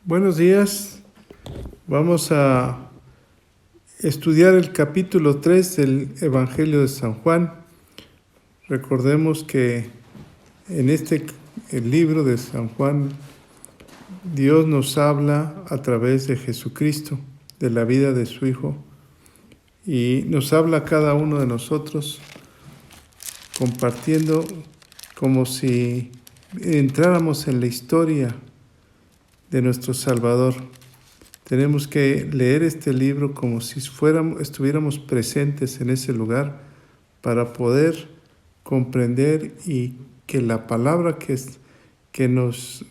Buenos días. Vamos a estudiar el capítulo 3 del Evangelio de San Juan. Recordemos que en el libro de San Juan, Dios nos habla a través de Jesucristo, de la vida de su Hijo, y nos habla a cada uno de nosotros compartiendo como si entráramos en la historia de nuestro Salvador. Tenemos que leer este libro como si estuviéramos presentes en ese lugar para poder comprender y que la palabra se nos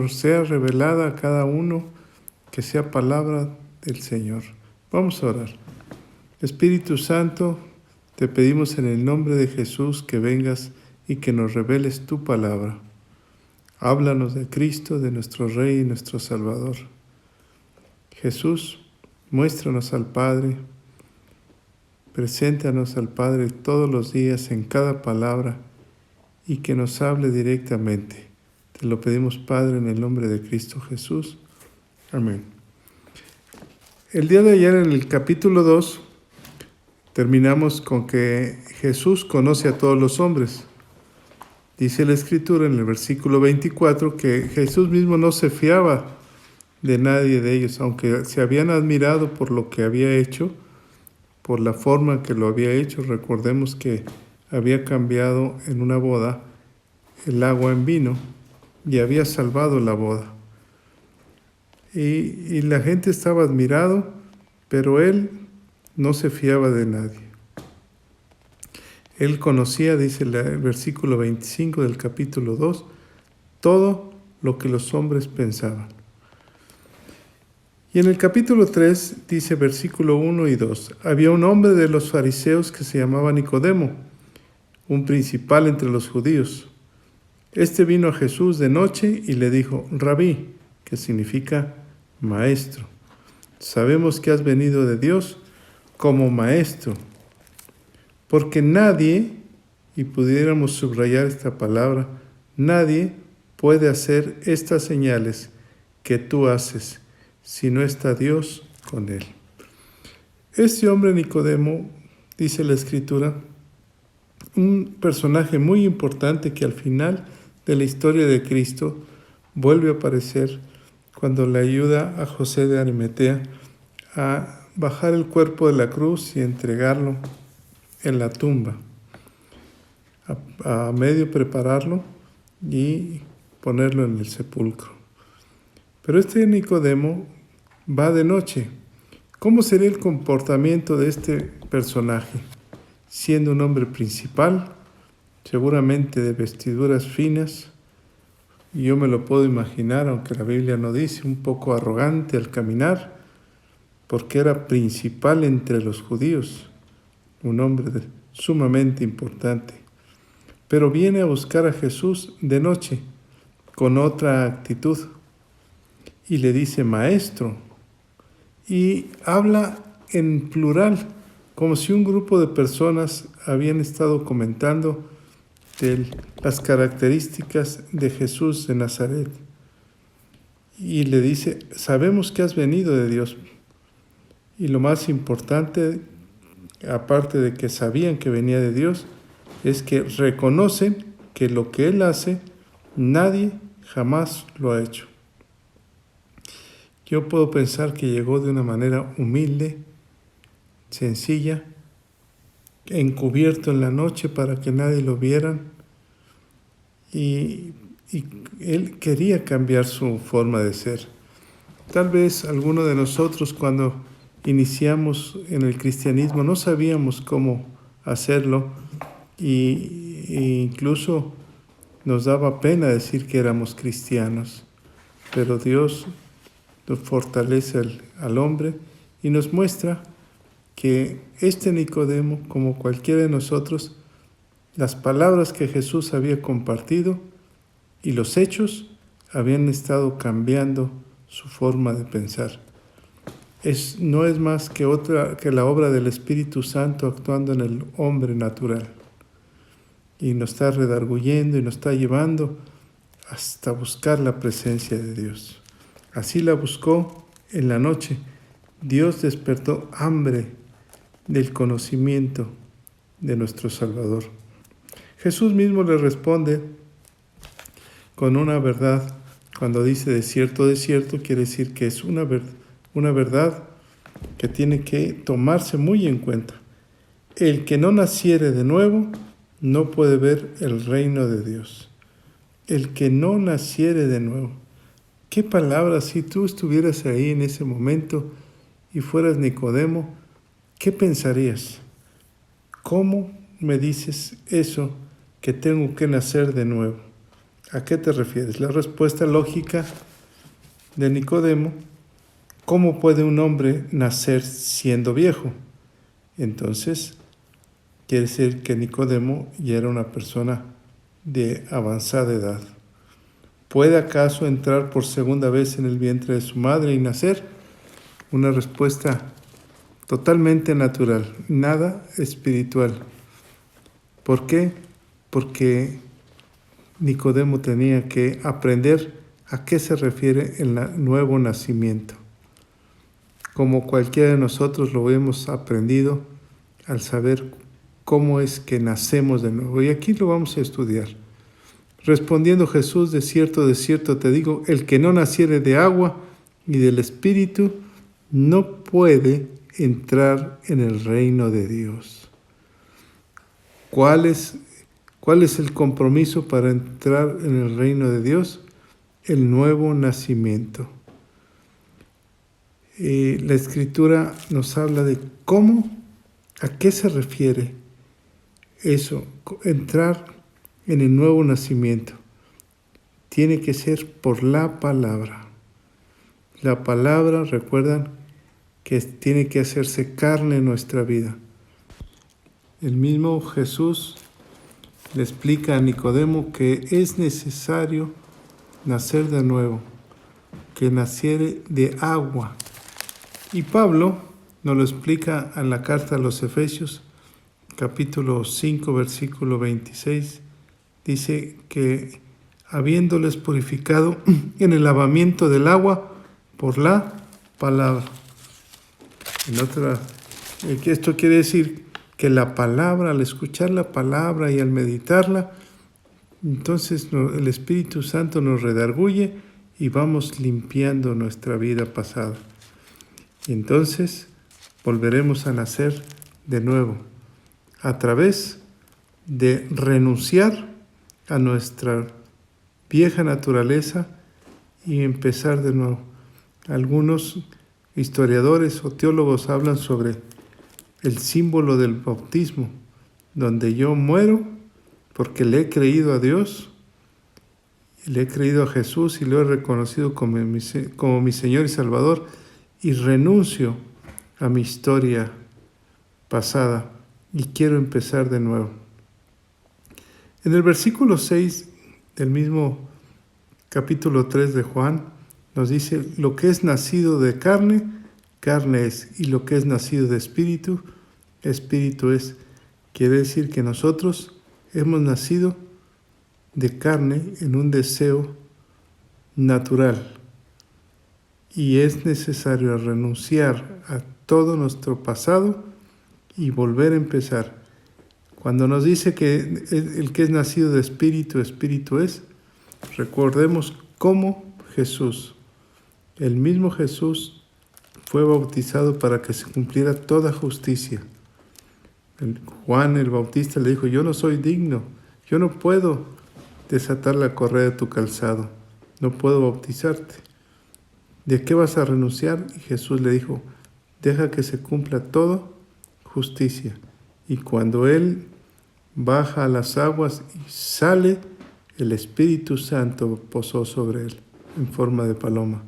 sea revelada a cada uno, que sea palabra del Señor. Vamos a orar. Espíritu Santo, te pedimos en el nombre de Jesús que vengas y que nos reveles tu palabra. Háblanos de Cristo, de nuestro Rey y nuestro Salvador. Jesús, muéstranos al Padre, preséntanos al Padre todos los días en cada palabra y que nos hable directamente. Te lo pedimos, Padre, en el nombre de Cristo Jesús. Amén. El día de ayer, en el capítulo 2, terminamos con que Jesús conoce a todos los hombres. Dice la Escritura en el versículo 24 que Jesús mismo no se fiaba de nadie de ellos, aunque se habían admirado por lo que había hecho, por la forma en que lo había hecho. Recordemos que había cambiado en una boda el agua en vino y había salvado la boda. Y la gente estaba admirado, pero él no se fiaba de nadie. Él conocía, dice el versículo 25 del capítulo 2, todo lo que los hombres pensaban. Y en el capítulo 3 dice versículo 1 y 2, había un hombre de los fariseos que se llamaba Nicodemo, un principal entre los judíos. Este vino a Jesús de noche y le dijo, Rabí, que significa maestro, sabemos que has venido de Dios como maestro, porque nadie, y pudiéramos subrayar esta palabra, nadie puede hacer estas señales que tú haces si no está Dios con él. Este hombre Nicodemo, dice la Escritura, un personaje muy importante que al final de la historia de Cristo vuelve a aparecer cuando le ayuda a José de Arimatea a bajar el cuerpo de la cruz y entregarlo en la tumba, a medio prepararlo y ponerlo en el sepulcro. Pero este Nicodemo va de noche. ¿Cómo sería el comportamiento de este personaje? Siendo un hombre principal, seguramente de vestiduras finas, y yo me lo puedo imaginar, aunque la Biblia no dice, un poco arrogante al caminar, porque era principal entre los judíos, un hombre sumamente importante. Pero viene a buscar a Jesús de noche, con otra actitud, y le dice maestro, y habla en plural, como si un grupo de personas habían estado comentando de las características de Jesús de Nazaret. Y le dice, sabemos que has venido de Dios. Y lo más importante, aparte de que sabían que venía de Dios, es que reconocen que lo que Él hace, nadie jamás lo ha hecho. Yo puedo pensar que llegó de una manera humilde, sencilla, encubierto en la noche para que nadie lo viera, y Él quería cambiar su forma de ser. Tal vez alguno de nosotros cuando iniciamos en el cristianismo no sabíamos cómo hacerlo e incluso nos daba pena decir que éramos cristianos, pero Dios nos fortalece al hombre y nos muestra que este Nicodemo, como cualquiera de nosotros, las palabras que Jesús había compartido y los hechos habían estado cambiando su forma de pensar. No es más que la obra del Espíritu Santo actuando en el hombre natural. Y nos está redarguyendo y nos está llevando hasta buscar la presencia de Dios. Así la buscó en la noche. Dios despertó hambre del conocimiento de nuestro Salvador. Jesús mismo le responde con una verdad. Cuando dice de cierto, quiere decir que es una verdad que tiene que tomarse muy en cuenta. El que no naciere de nuevo no puede ver el reino de Dios. El que no naciere de nuevo. ¿Qué palabras? Si tú estuvieras ahí en ese momento y fueras Nicodemo, ¿qué pensarías? ¿Cómo me dices eso, que tengo que nacer de nuevo? ¿A qué te refieres? La respuesta lógica de Nicodemo: ¿cómo puede un hombre nacer siendo viejo? Entonces, quiere decir que Nicodemo ya era una persona de avanzada edad. ¿Puede acaso entrar por segunda vez en el vientre de su madre y nacer? Una respuesta totalmente natural, nada espiritual. ¿Por qué? Porque Nicodemo tenía que aprender a qué se refiere el nuevo nacimiento. Como cualquiera de nosotros lo hemos aprendido al saber cómo es que nacemos de nuevo. Y aquí lo vamos a estudiar. Respondiendo Jesús: de cierto te digo, el que no naciere de agua y del Espíritu no puede entrar en el reino de Dios. ¿Cuál es el compromiso para entrar en el reino de Dios? El nuevo nacimiento. La Escritura nos habla de a qué se refiere eso, entrar en el nuevo nacimiento. Tiene que ser por la palabra. La palabra, recuerdan, que tiene que hacerse carne en nuestra vida. El mismo Jesús le explica a Nicodemo que es necesario nacer de nuevo, que naciere de agua. Y Pablo nos lo explica en la carta a los Efesios, capítulo 5, versículo 26. Dice que habiéndoles purificado en el lavamiento del agua por la palabra. Esto quiere decir que la palabra, al escuchar la palabra y al meditarla, entonces el Espíritu Santo nos redarguye y vamos limpiando nuestra vida pasada. Y entonces volveremos a nacer de nuevo a través de renunciar a nuestra vieja naturaleza y empezar de nuevo. Algunos historiadores o teólogos hablan sobre el símbolo del bautismo, donde yo muero porque le he creído a Dios, le he creído a Jesús y lo he reconocido como mi Señor y Salvador, y renuncio a mi historia pasada y quiero empezar de nuevo. En el versículo 6 del mismo capítulo 3 de Juan nos dice: lo que es nacido de carne, carne es, y lo que es nacido de espíritu, espíritu es. Quiere decir que nosotros hemos nacido de carne en un deseo natural y es necesario renunciar a todo nuestro pasado y volver a empezar. Cuando nos dice que el que es nacido de espíritu, espíritu es, recordemos cómo Jesús, el mismo Jesús, fue bautizado para que se cumpliera toda justicia. Juan el Bautista le dijo: yo no soy digno, yo no puedo desatar la correa de tu calzado, no puedo bautizarte. ¿De qué vas a renunciar? Y Jesús le dijo: deja que se cumpla toda justicia. Y cuando Él baja a las aguas y sale, el Espíritu Santo posó sobre Él en forma de paloma.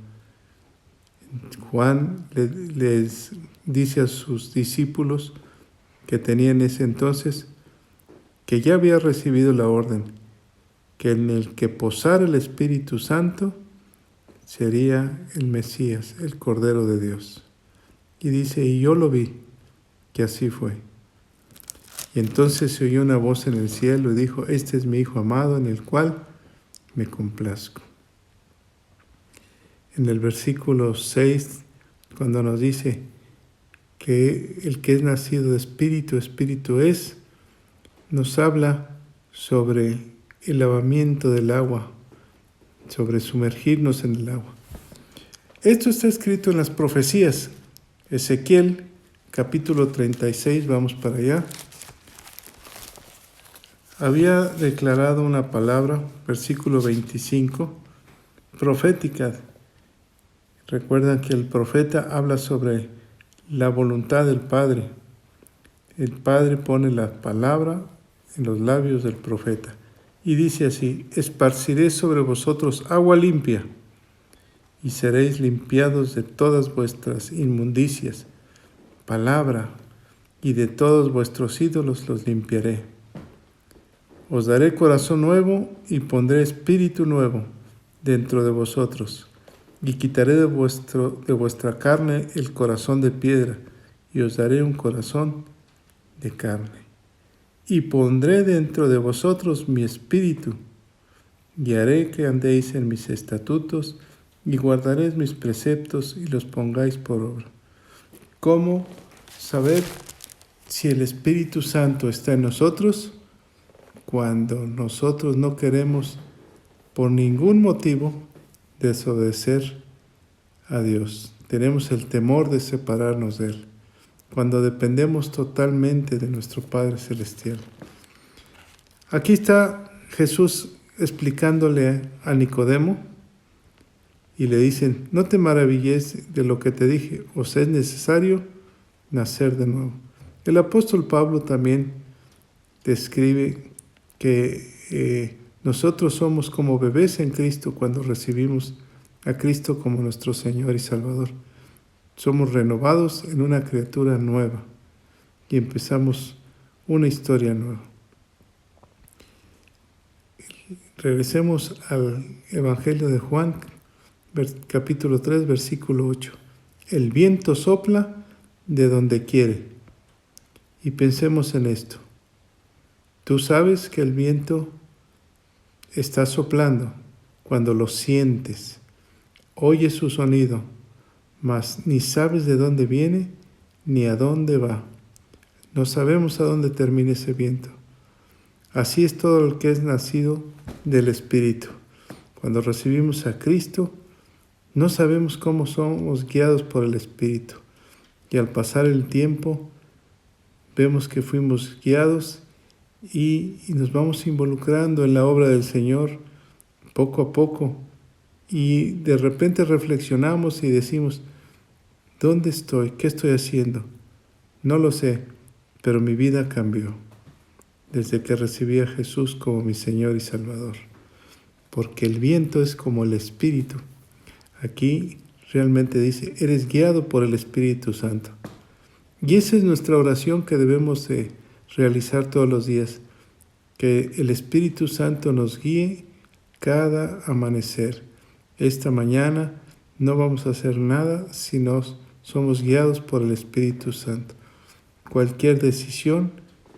Juan les dice a sus discípulos que tenían ese entonces que ya había recibido la orden, que en el que posara el Espíritu Santo sería el Mesías, el Cordero de Dios. Y dice: y yo lo vi, que así fue. Y entonces se oyó una voz en el cielo y dijo: este es mi Hijo amado, en el cual me complazco. en el versículo 6, cuando nos dice que el que es nacido de espíritu, espíritu es, nos habla sobre el lavamiento del agua, sobre sumergirnos en el agua. Esto está escrito en las profecías. Ezequiel, capítulo 36, vamos para allá. Había declarado una palabra, versículo 25, profética. Recuerdan que el profeta habla sobre la voluntad del Padre. El Padre pone la palabra en los labios del profeta y dice así: esparciré sobre vosotros agua limpia y seréis limpiados de todas vuestras inmundicias. Palabra, y de todos vuestros ídolos los limpiaré. Os daré corazón nuevo y pondré espíritu nuevo dentro de vosotros. Y quitaré de vuestra carne el corazón de piedra, y os daré un corazón de carne. Y pondré dentro de vosotros mi espíritu, y haré que andéis en mis estatutos, y guardaréis mis preceptos, y los pongáis por obra. ¿Cómo saber si el Espíritu Santo está en nosotros? Cuando nosotros no queremos por ningún motivo desobedecer a Dios. Tenemos el temor de separarnos de Él. Cuando dependemos totalmente de nuestro Padre Celestial. Aquí está Jesús explicándole a Nicodemo y le dicen: no te maravilles de lo que te dije, os es necesario nacer de nuevo. El apóstol Pablo también describe que nosotros somos como bebés en Cristo cuando recibimos a Cristo como nuestro Señor y Salvador. Somos renovados en una criatura nueva y empezamos una historia nueva. Regresemos al Evangelio de Juan, capítulo 3, versículo 8. El viento sopla de donde quiere. Y pensemos en esto. Tú sabes que el viento está soplando cuando lo sientes, oyes su sonido, mas ni sabes de dónde viene ni a dónde va. No sabemos a dónde termina ese viento. Así es todo lo que es nacido del Espíritu. Cuando recibimos a Cristo, no sabemos cómo somos guiados por el Espíritu. Y al pasar el tiempo, vemos que fuimos guiados y nos vamos involucrando en la obra del Señor poco a poco. Y de repente reflexionamos y decimos: ¿dónde estoy? ¿Qué estoy haciendo? No lo sé, pero mi vida cambió desde que recibí a Jesús como mi Señor y Salvador. Porque el viento es como el Espíritu. Aquí realmente dice: eres guiado por el Espíritu Santo. Y esa es nuestra oración que debemos de realizar todos los días. Que el Espíritu Santo nos guíe cada amanecer. Esta mañana no vamos a hacer nada si no somos guiados por el Espíritu Santo. Cualquier decisión,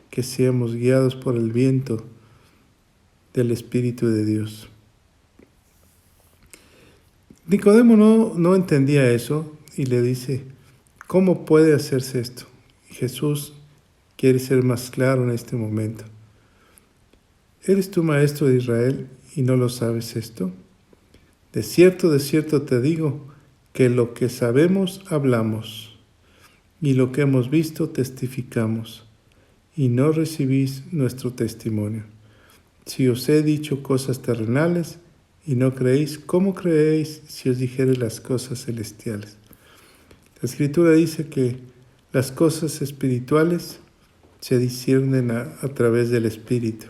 que seamos guiados por el viento del Espíritu de Dios. Nicodemo no entendía eso y le dice: ¿cómo puede hacerse esto? Y Jesús quiere ser más claro en este momento. ¿Eres tú maestro de Israel y no lo sabes esto? De cierto te digo, que lo que sabemos hablamos, y lo que hemos visto testificamos, y no recibís nuestro testimonio. Si os he dicho cosas terrenales y no creéis, ¿cómo creéis si os dijere las cosas celestiales? La Escritura dice que las cosas espirituales se disciernen a través del Espíritu.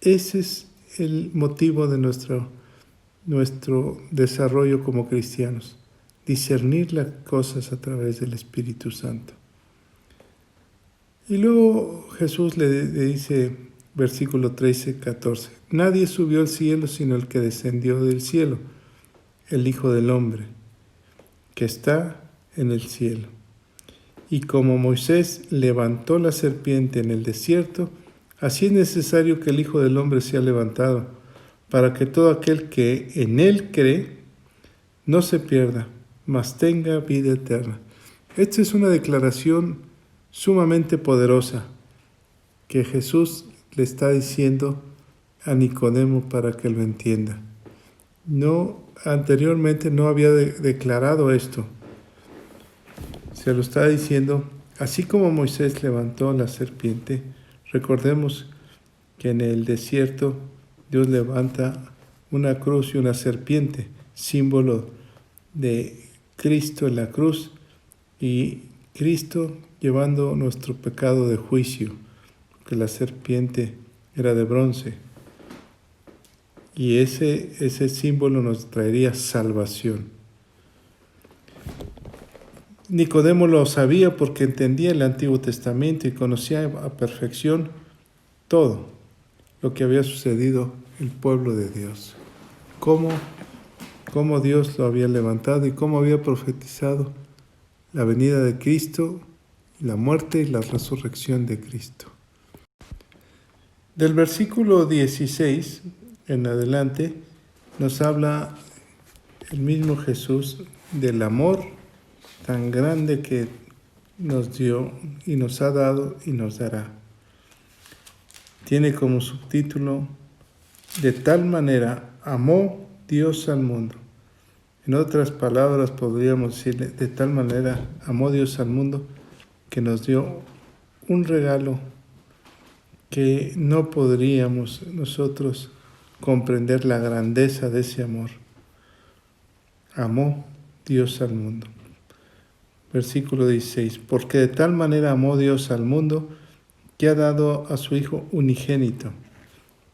Ese es el motivo de nuestro desarrollo como cristianos, discernir las cosas a través del Espíritu Santo. Y luego Jesús le dice, versículo 13-14, nadie subió al cielo sino el que descendió del cielo, el Hijo del Hombre, que está en el cielo. Y como Moisés levantó la serpiente en el desierto, así es necesario que el Hijo del Hombre sea levantado, para que todo aquel que en él cree no se pierda, mas tenga vida eterna. Esta es una declaración sumamente poderosa que Jesús le está diciendo a Nicodemo para que lo entienda. Anteriormente no había declarado esto. Se lo está diciendo, así como Moisés levantó la serpiente, recordemos que en el desierto Dios levanta una cruz y una serpiente, símbolo de Cristo en la cruz y Cristo llevando nuestro pecado de juicio, que la serpiente era de bronce. Y ese símbolo nos traería salvación. Nicodemo lo sabía porque entendía el Antiguo Testamento y conocía a perfección todo lo que había sucedido en el pueblo de Dios. Cómo Dios lo había levantado y cómo había profetizado la venida de Cristo, la muerte y la resurrección de Cristo. Del versículo 16 en adelante nos habla el mismo Jesús del amor tan grande que nos dio y nos ha dado y nos dará. Tiene como subtítulo, de tal manera amó Dios al mundo. En otras palabras podríamos decirle, de tal manera amó Dios al mundo que nos dio un regalo que no podríamos nosotros comprender la grandeza de ese amor. Amó Dios al mundo. Versículo 16. Porque de tal manera amó Dios al mundo que ha dado a su Hijo unigénito,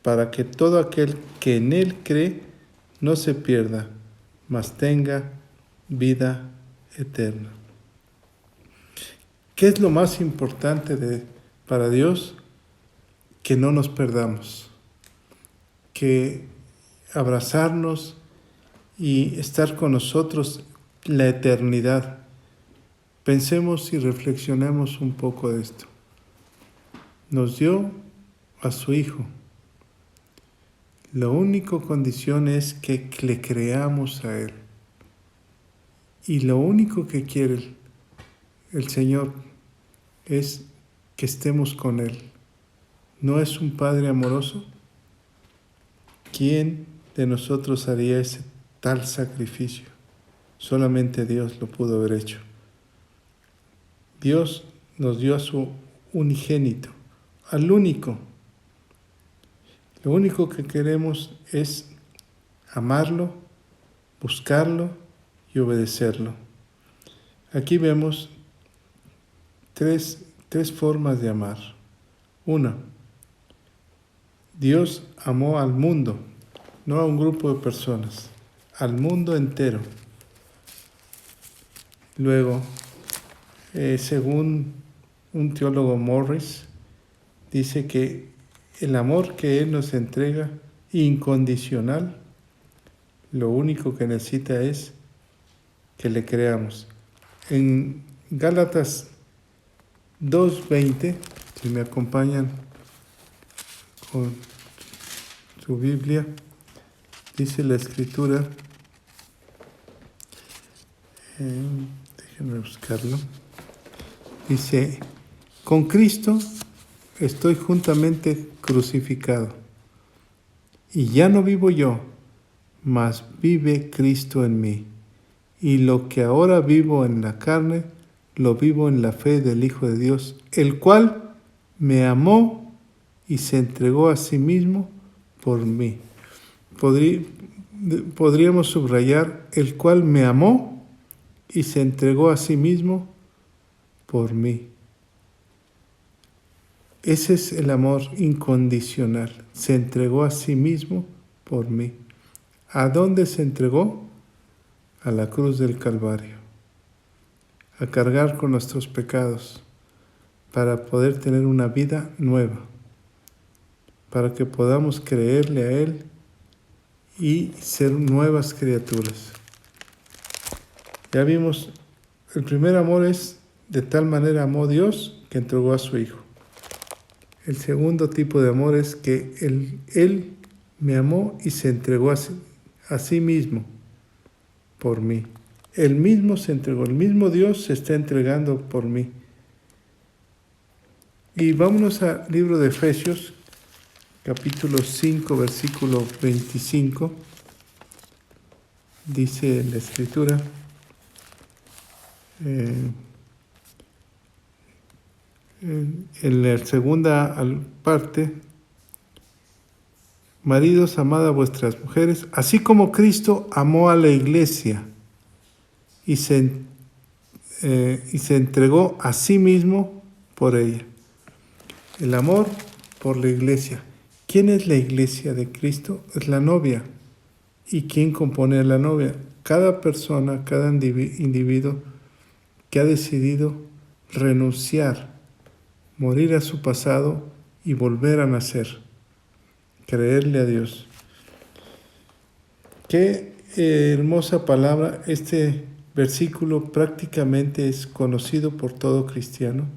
para que todo aquel que en Él cree no se pierda, mas tenga vida eterna. ¿Qué es lo más importante para Dios? Que no nos perdamos, que abrazarnos y estar con nosotros la eternidad. Pensemos y reflexionemos un poco de esto. Nos dio a su Hijo. La única condición es que le creamos a Él. Y lo único que quiere el Señor es que estemos con Él. ¿No es un Padre amoroso? ¿Quién de nosotros haría ese tal sacrificio? Solamente Dios lo pudo haber hecho. Dios nos dio a su unigénito, al único. Lo único que queremos es amarlo, buscarlo y obedecerlo. Aquí vemos tres formas de amar. Una, Dios amó al mundo, no a un grupo de personas, al mundo entero. Luego, según un teólogo Morris, dice que el amor que Él nos entrega, incondicional, lo único que necesita es que le creamos. En Gálatas 2:20, si me acompañan con su Biblia, dice la Escritura, déjenme buscarlo, dice, con Cristo estoy juntamente crucificado, y ya no vivo yo, mas vive Cristo en mí. Y lo que ahora vivo en la carne, lo vivo en la fe del Hijo de Dios, el cual me amó y se entregó a sí mismo por mí. Podríamos subrayar, el cual me amó y se entregó a sí mismo por mí. Ese es el amor incondicional. Se entregó a sí mismo por mí. ¿A dónde se entregó? A la cruz del Calvario. A cargar con nuestros pecados para poder tener una vida nueva. Para que podamos creerle a Él y ser nuevas criaturas. Ya vimos, el primer amor es, de tal manera amó Dios que entregó a su Hijo. El segundo tipo de amor es que Él me amó y se entregó a sí mismo por mí. Él mismo se entregó, el mismo Dios se está entregando por mí. Y vámonos al libro de Efesios, capítulo 5, versículo 25. Dice la Escritura, en la segunda parte: maridos, amad a vuestras mujeres, así como Cristo amó a la iglesia y se entregó a sí mismo por ella. El amor por la iglesia. ¿Quién es la iglesia de Cristo? Es la novia. ¿Y quién compone a la novia? Cada persona, cada individuo que ha decidido renunciar, morir a su pasado y volver a nacer, creerle a Dios. Qué hermosa palabra. Este versículo prácticamente es conocido por todo cristiano.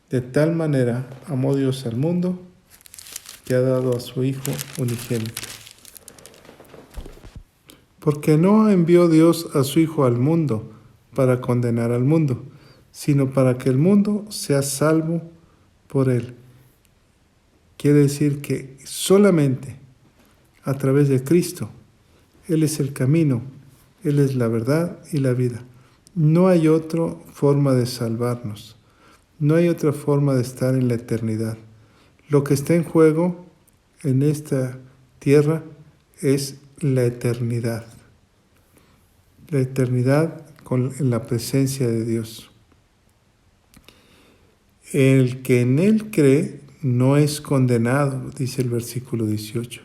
De tal manera amó Dios al mundo que ha dado a su Hijo unigénito. Porque no envió Dios a su Hijo al mundo para condenar al mundo, sino para que el mundo sea salvo por él. Quiere decir que solamente a través de Cristo, Él es el camino, Él es la verdad y la vida. No hay otra forma de salvarnos. No hay otra forma de estar en la eternidad. Lo que está en juego en esta tierra es la eternidad. La eternidad en la presencia de Dios. El que en Él cree no es condenado, dice el versículo 18.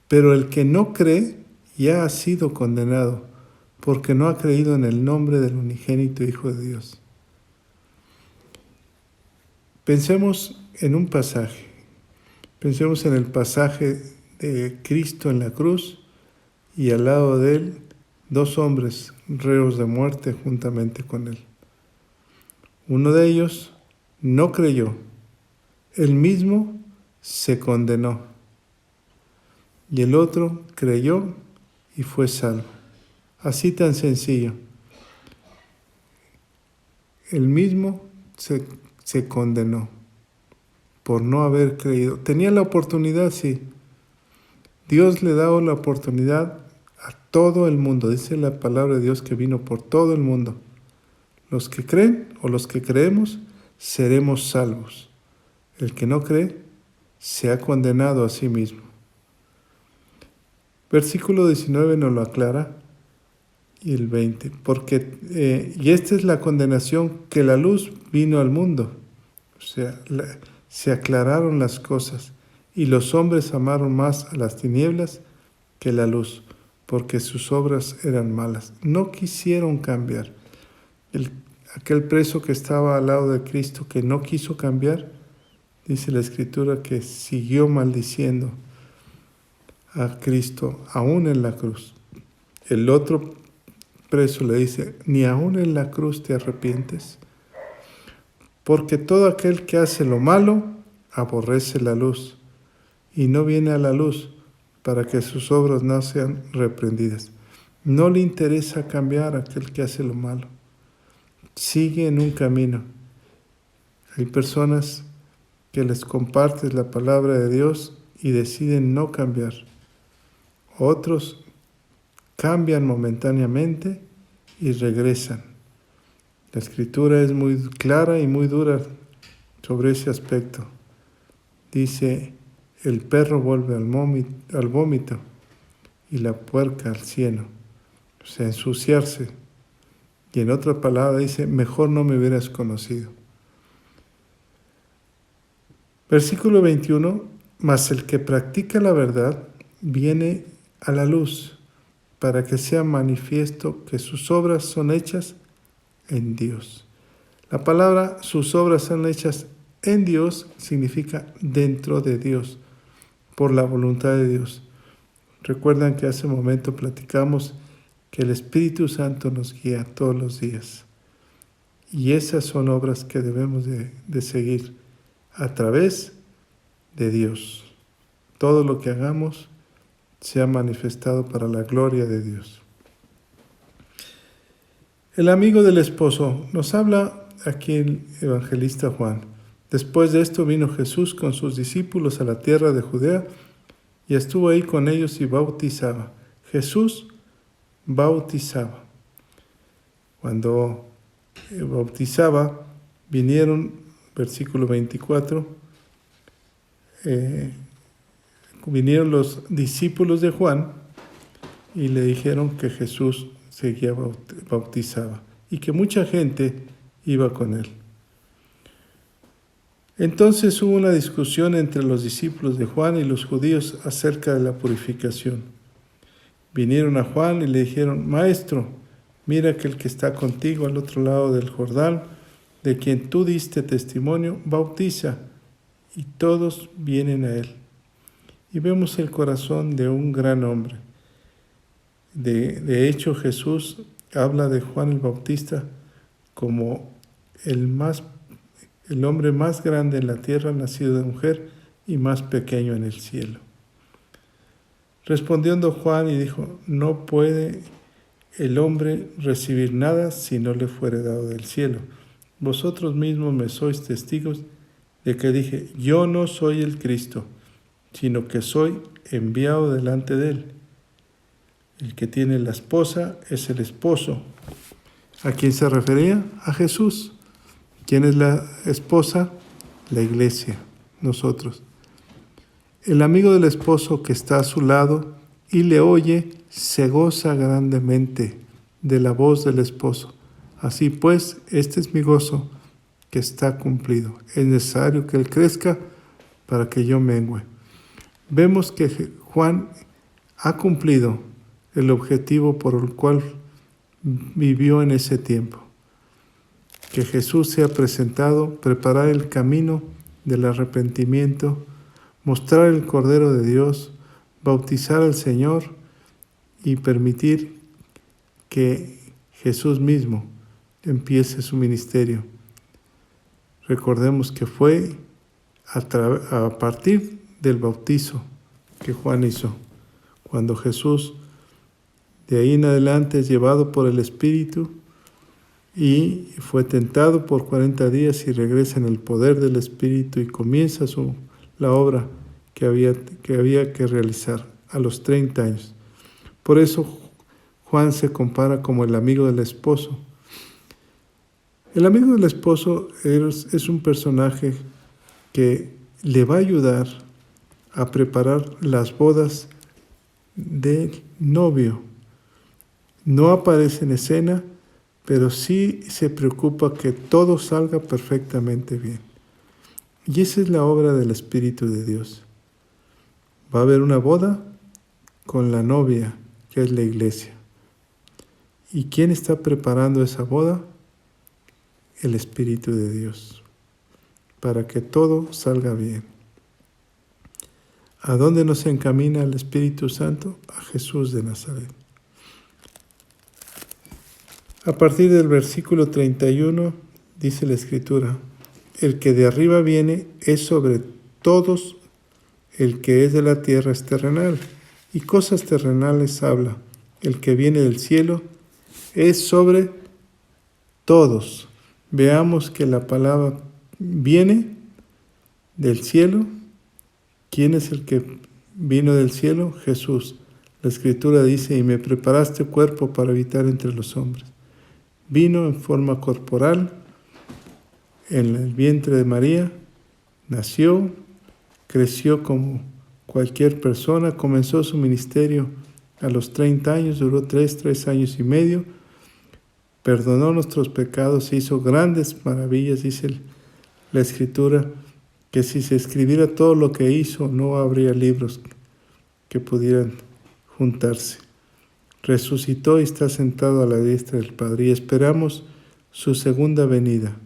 Pero el que no cree ya ha sido condenado, porque no ha creído en el nombre del unigénito Hijo de Dios. Pensemos en un pasaje. Pensemos en el pasaje de Cristo en la cruz y al lado de Él 2 hombres reos de muerte juntamente con Él. Uno de ellos no creyó, él mismo se condenó, y el otro creyó y fue salvo. Así tan sencillo. Él mismo se condenó por no haber creído. Tenía la oportunidad, sí. Dios le da la oportunidad a todo el mundo. Dice la palabra de Dios que vino por todo el mundo. Los que creen o los que creemos seremos salvos. El que no cree se ha condenado a sí mismo. Versículo 19 nos lo aclara, y el 20, y esta es la condenación, que la luz vino al mundo. O sea, se aclararon las cosas, y los hombres amaron más a las tinieblas que la luz, porque sus obras eran malas. No quisieron cambiar. Aquel preso que estaba al lado de Cristo, que no quiso cambiar, dice la Escritura que siguió maldiciendo a Cristo aún en la cruz. El otro preso le dice: ni aún en la cruz te arrepientes, porque todo aquel que hace lo malo aborrece la luz y no viene a la luz para que sus obras no sean reprendidas. No le interesa cambiar a aquel que hace lo malo. Sigue en un camino. Hay personas que les compartes la palabra de Dios y deciden no cambiar. Otros cambian momentáneamente y regresan. La Escritura es muy clara y muy dura sobre ese aspecto. Dice: el perro vuelve al vómito y la puerca al cieno. O sea, ensuciarse. Y en otra palabra dice: mejor no me hubieras conocido. Versículo 21, mas el que practica la verdad viene a la luz, para que sea manifiesto que sus obras son hechas en Dios. La palabra sus obras son hechas en Dios significa dentro de Dios, por la voluntad de Dios. Recuerdan que hace un momento platicamos que el Espíritu Santo nos guía todos los días. Y esas son obras que debemos de seguir a través de Dios. Todo lo que hagamos sea manifestado para la gloria de Dios. El amigo del esposo. Nos habla aquí el evangelista Juan. Después de esto vino Jesús con sus discípulos a la tierra de Judea y estuvo ahí con ellos y bautizaba. Jesús bautizaba. Cuando bautizaba, vinieron, versículo 24, vinieron los discípulos de Juan y le dijeron que Jesús seguía bautizaba y que mucha gente iba con él. Entonces hubo una discusión entre los discípulos de Juan y los judíos acerca de la purificación. Vinieron a Juan y le dijeron: Maestro, mira que el que está contigo al otro lado del Jordán, de quien tú diste testimonio, bautiza, y todos vienen a él. Y vemos el corazón de un gran hombre. De hecho, Jesús habla de Juan el Bautista como el hombre más grande en la tierra, nacido de mujer, y más pequeño en el cielo. Respondiendo Juan y dijo: No puede el hombre recibir nada si no le fuere dado del cielo. Vosotros mismos me sois testigos de que dije: yo no soy el Cristo, sino que soy enviado delante de él. El que tiene la esposa es el esposo. ¿A quién se refería? A Jesús. ¿Quién es la esposa? La iglesia, nosotros. El amigo del esposo que está a su lado y le oye, se goza grandemente de la voz del esposo. Así pues, este es mi gozo que está cumplido. Es necesario que él crezca para que yo mengüe. Vemos que Juan ha cumplido el objetivo por el cual vivió en ese tiempo. Que Jesús sea presentado, preparar el camino del arrepentimiento, mostrar el Cordero de Dios, bautizar al Señor y permitir que Jesús mismo empiece su ministerio. Recordemos que fue a partir del bautizo que Juan hizo, cuando Jesús de ahí en adelante es llevado por el Espíritu y fue tentado por 40 días y regresa en el poder del Espíritu y comienza la obra que había que realizar a los 30 años. Por eso Juan se compara como el amigo del esposo. El amigo del esposo es un personaje que le va a ayudar a preparar las bodas del novio. No aparece en escena, pero sí se preocupa que todo salga perfectamente bien. Y esa es la obra del Espíritu de Dios. Va a haber una boda con la novia, que es la iglesia. ¿Y quién está preparando esa boda? El Espíritu de Dios, para que todo salga bien. ¿A dónde nos encamina el Espíritu Santo? A Jesús de Nazaret. A partir del versículo 31 dice la Escritura: el que de arriba viene es sobre todos, el que es de la tierra es terrenal, y cosas terrenales habla. El que viene del cielo es sobre todos. Veamos que la palabra viene del cielo. ¿Quién es el que vino del cielo? Jesús. La Escritura dice: y me preparaste cuerpo para habitar entre los hombres. Vino en forma corporal en el vientre de María, nació, creció como cualquier persona, comenzó su ministerio a los 30 años, duró 3 años y medio, perdonó nuestros pecados, hizo grandes maravillas, dice la Escritura, que si se escribiera todo lo que hizo, no habría libros que pudieran juntarse. Resucitó y está sentado a la diestra del Padre y esperamos su segunda venida.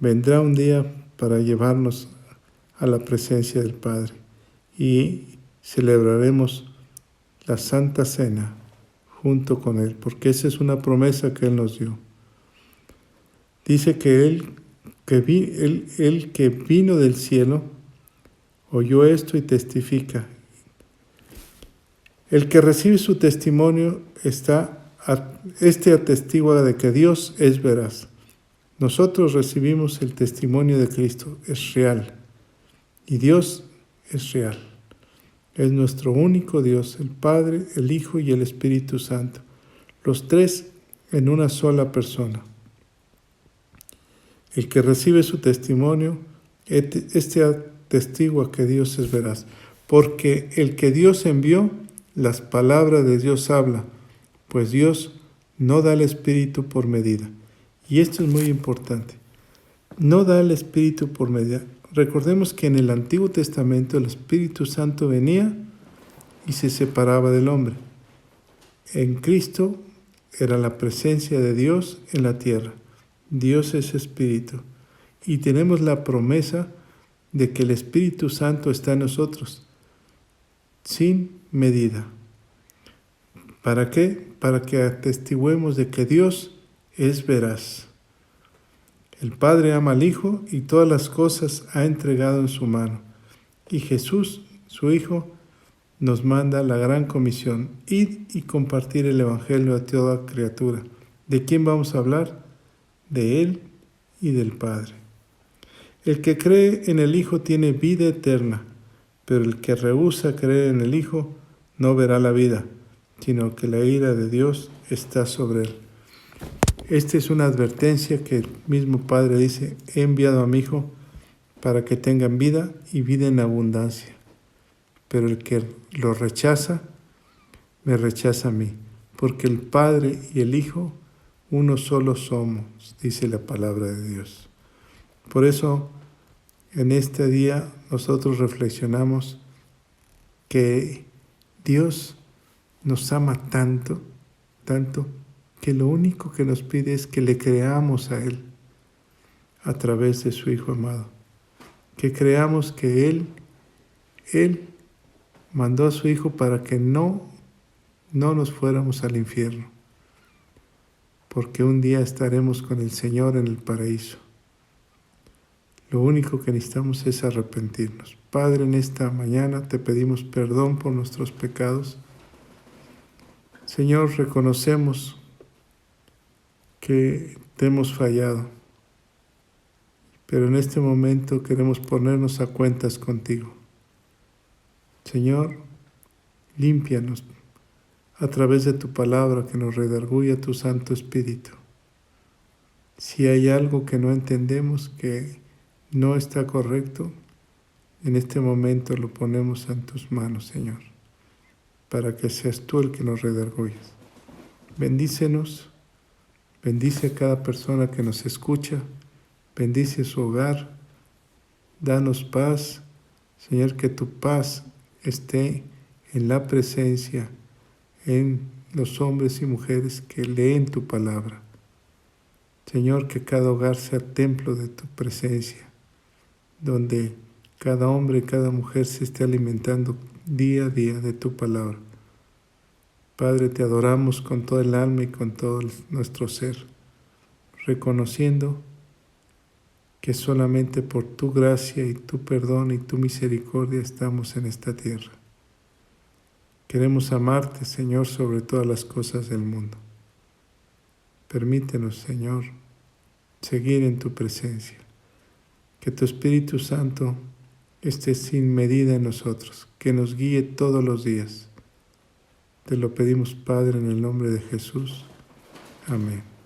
Vendrá un día para llevarnos a la presencia del Padre y celebraremos la Santa Cena junto con Él, porque esa es una promesa que Él nos dio. Dice que Él que vino del cielo oyó esto y testifica. El que recibe su testimonio está Este atestigua de que Dios es veraz. Nosotros recibimos el testimonio de Cristo, es real. Y Dios es real. Es nuestro único Dios, el Padre, el Hijo y el Espíritu Santo. Los tres en una sola persona. El que recibe su testimonio, este atestigua que Dios es veraz. Porque el que Dios envió, las palabras de Dios habla, pues Dios no da el Espíritu por medida. Y esto es muy importante. No da el Espíritu por medida. Recordemos que en el Antiguo Testamento el Espíritu Santo venía y se separaba del hombre. En Cristo era la presencia de Dios en la tierra. Dios es Espíritu. Y tenemos la promesa de que el Espíritu Santo está en nosotros, sin medida. ¿Para qué? Para que atestiguemos de que Dios es veraz. El Padre ama al Hijo y todas las cosas ha entregado en su mano. Y Jesús, su Hijo, nos manda la gran comisión: id y compartir el Evangelio a toda criatura. ¿De quién vamos a hablar? De Él y del Padre. El que cree en el Hijo tiene vida eterna, pero el que rehúsa creer en el Hijo no verá la vida, sino que la ira de Dios está sobre él. Esta es una advertencia que el mismo Padre dice: he enviado a mi Hijo para que tengan vida y vida en abundancia. Pero el que lo rechaza, me rechaza a mí, porque el Padre y el Hijo uno solo somos, dice la palabra de Dios. Por eso, en este día nosotros reflexionamos que Dios nos ama tanto, tanto, que lo único que nos pide es que le creamos a Él a través de su Hijo amado. Que creamos que Él mandó a su Hijo para que no nos fuéramos al infierno, porque un día estaremos con el Señor en el paraíso. Lo único que necesitamos es arrepentirnos. Padre, en esta mañana te pedimos perdón por nuestros pecados. Señor, reconocemos que te hemos fallado, pero en este momento queremos ponernos a cuentas contigo. Señor, límpianos a través de tu palabra que nos redarguya tu Santo Espíritu. Si hay algo que no entendemos, que no está correcto, en este momento lo ponemos en tus manos, Señor, para que seas tú el que nos redarguyas. Bendícenos, bendice a cada persona que nos escucha, bendice su hogar, danos paz. Señor, que tu paz esté en la presencia, en los hombres y mujeres que leen tu palabra. Señor, que cada hogar sea templo de tu presencia, donde cada hombre y cada mujer se esté alimentando día a día de tu palabra. Padre, te adoramos con todo el alma y con todo nuestro ser, reconociendo que solamente por tu gracia y tu perdón y tu misericordia estamos en esta tierra. Queremos amarte, Señor, sobre todas las cosas del mundo. Permítenos, Señor, seguir en tu presencia. Que tu Espíritu Santo esté sin medida en nosotros, que nos guíe todos los días. Te lo pedimos, Padre, en el nombre de Jesús. Amén.